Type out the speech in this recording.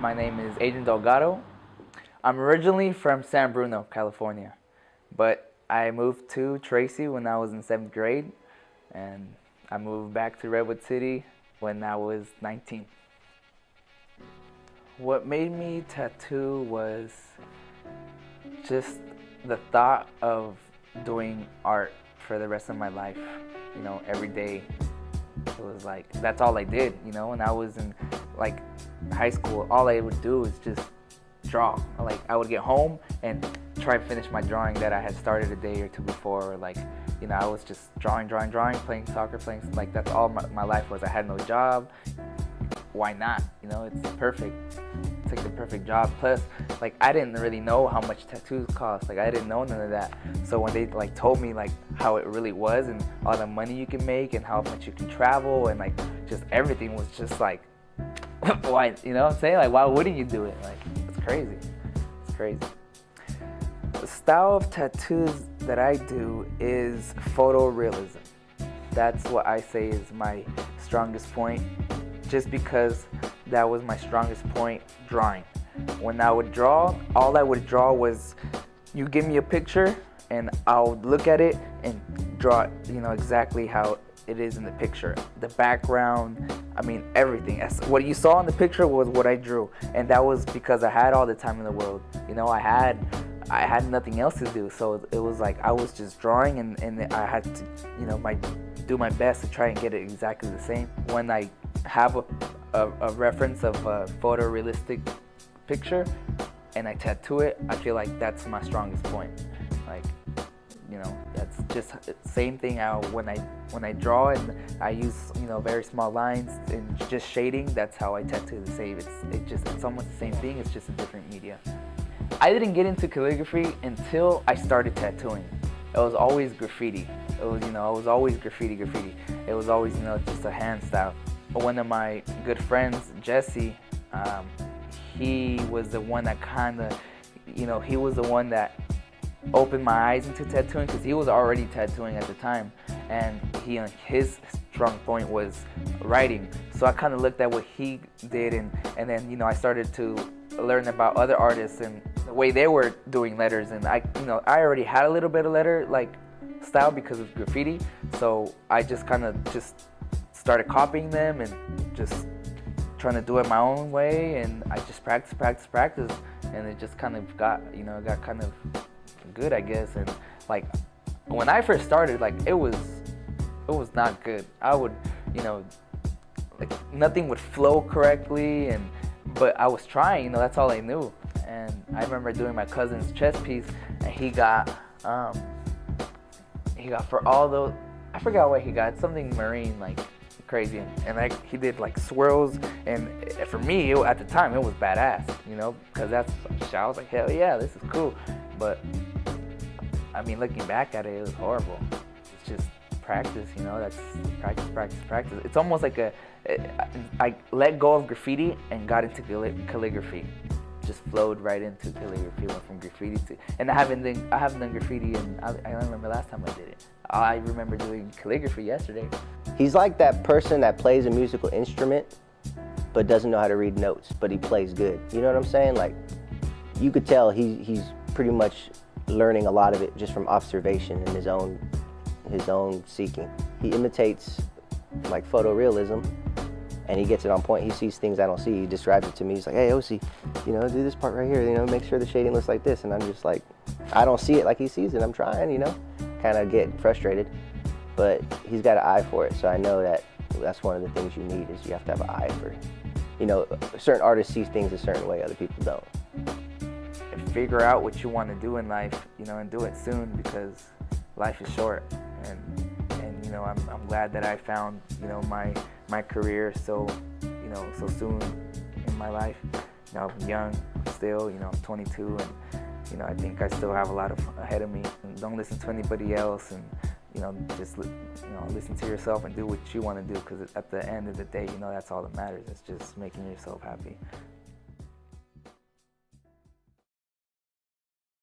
My name is Adrian Delgado. I'm originally from San Bruno, California, but I moved to Tracy when I was in 7th grade, and I moved back to Redwood City when I was 19. What made me tattoo was just the thought of doing art for the rest of my life. You know, every day it was like, that's all I did, you know. When I was in like high school, all I would do is just draw. Like, I would get home and try to finish my drawing that I had started a day or two before. Or like, you know, I was just drawing, playing soccer, like that's all my life was. I had no job. Why not? You know, it's perfect. It's like the perfect job. Plus, like, I didn't really know how much tattoos cost. Like, I didn't know none of that. So when they like told me like how it really was and all the money you can make and how much you can travel and like just everything was just like, why? You know what I'm saying? Like, why wouldn't you do it? Like, it's crazy. It's crazy. The style of tattoos that I do is photorealism. That's what I say is my strongest point, just because that was my strongest point drawing. When I would draw, all I would draw was, you give me a picture and I'll look at it and draw it, you know, exactly how it is in the picture. The background, I mean, everything. What you saw in the picture was what I drew, and that was because I had all the time in the world. You know, I had nothing else to do, so it was like I was just drawing, and I had to, you know, do my best to try and get it exactly the same. When I have a reference of a photorealistic picture and I tattoo it, I feel like that's my strongest point. Like, you know, that's just the same thing how when I draw and I use, you know, very small lines and just shading, that's how I tattoo the same. It's almost the same thing, it's just a different media. I didn't get into calligraphy until I started tattooing. It was always graffiti. It was, you know, I was always graffiti. It was always, you know, just a hand style. One of my good friends, Jesse, he was the one that kind of, you know, he was the one that opened my eyes into tattooing, because he was already tattooing at the time, and his strong point was writing. So I kind of looked at what he did, and then, you know, I started to learn about other artists and the way they were doing letters, and I already had a little bit of letter like style because of graffiti, so I just kind of started copying them and just trying to do it my own way, and I just practice, and it just kind of got kind of good, I guess. And like when I first started, like it was not good. I would, you know, like nothing would flow correctly, but I was trying, you know, that's all I knew. And I remember doing my cousin's chest piece, and he got for all those, I forgot what he got, something marine, like crazy, and like he did like swirls, and for me at the time it was badass, you know, because I was like, hell yeah, this is cool. But I mean, looking back at it, it was horrible. It's just practice, you know, that's practice. It's almost like I let go of graffiti and got into calligraphy. Just flowed right into calligraphy, went from graffiti to, and I haven't done graffiti, and I don't remember last time I did it. I remember doing calligraphy yesterday. He's like that person that plays a musical instrument but doesn't know how to read notes, but he plays good. You know what I'm saying? Like, you could tell he's pretty much learning a lot of it just from observation and his own seeking. He imitates like photorealism, and he gets it on point. He sees things I don't see. He describes it to me. He's like, hey, OC, you know, do this part right here. You know, make sure the shading looks like this. And I'm just like, I don't see it like he sees it. I'm trying, you know, kind of get frustrated. But he's got an eye for it. So I know that that's one of the things you need, is you have to have an eye for, you know, certain artists see things a certain way, other people don't. Figure out what you want to do in life, you know, and do it soon, because life is short. And you know, I'm glad that I found, you know, my career so soon in my life. You know, I'm young still, you know, I'm 22, and you know, I think I still have a lot ahead of me. And don't listen to anybody else, and you know, just listen to yourself and do what you want to do, because at the end of the day, you know, that's all that matters. It's just making yourself happy.